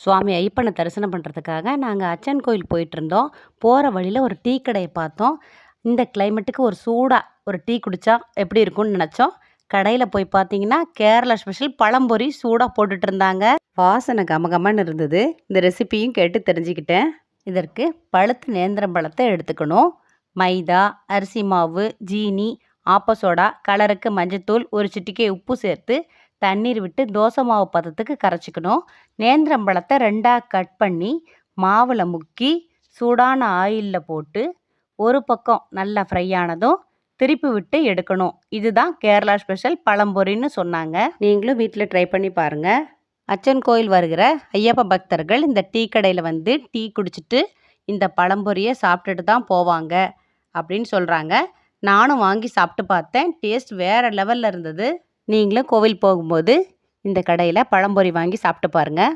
சுவாமி ஐயப்பனை தரிசனம் பண்ணுறதுக்காக நாங்கள் அச்சன் கோயில் போயிட்டுருந்தோம். போகிற வழியில் ஒரு டீ கடையை பார்த்தோம். இந்த கிளைமேட்டுக்கு ஒரு சூடாக ஒரு டீ குடித்தா எப்படி இருக்கும்னு நினச்சோம். கடையில் போய் பார்த்தீங்கன்னா கேரளா ஸ்பெஷல் பழம்பொரி சூடாக போட்டுட்டு இருந்தாங்க. வாசனை கமகமன்னு இருந்தது. இந்த ரெசிபியும் கேட்டு தெரிஞ்சுக்கிட்டேன். இதற்கு பழுத்து நேந்திரம் பழத்தை எடுத்துக்கணும். மைதா, அரிசி மாவு, ஜீனி, ஆப்பசோடா, கலருக்கு மஞ்சத்தூள், ஒரு சிட்டிகை உப்பு சேர்த்து தண்ணீர் விட்டு தோசை மாவு பதத்துக்கு கரைச்சிக்கணும். நேந்திரம் பழத்தை 2ஆக கட் பண்ணி மாவில் முக்கி சூடான ஆயிலில் போட்டு ஒரு பக்கம் நல்லா ஃப்ரை ஆனதும் திருப்பி விட்டு எடுக்கணும். இதுதான் கேரளா ஸ்பெஷல் பழம்பொரின்னு சொன்னாங்க. நீங்களும் வீட்டில் ட்ரை பண்ணி பாருங்கள். அச்சன் கோயில் வருகிற ஐயப்ப பக்தர்கள் இந்த டீ கடையில் வந்து டீ குடிச்சிட்டு இந்த பழம்பொரியை சாப்பிட்டுட்டு தான் போவாங்க அப்படின்னு சொல்கிறாங்க. நானும் வாங்கி சாப்பிட்டு பார்த்தேன். டேஸ்ட் வேறு லெவலில் இருந்தது. நீங்களும் கோவில் போகும்போது இந்த கடையில் பழம்பொரி வாங்கி சாப்பிட்டு பாருங்கள்.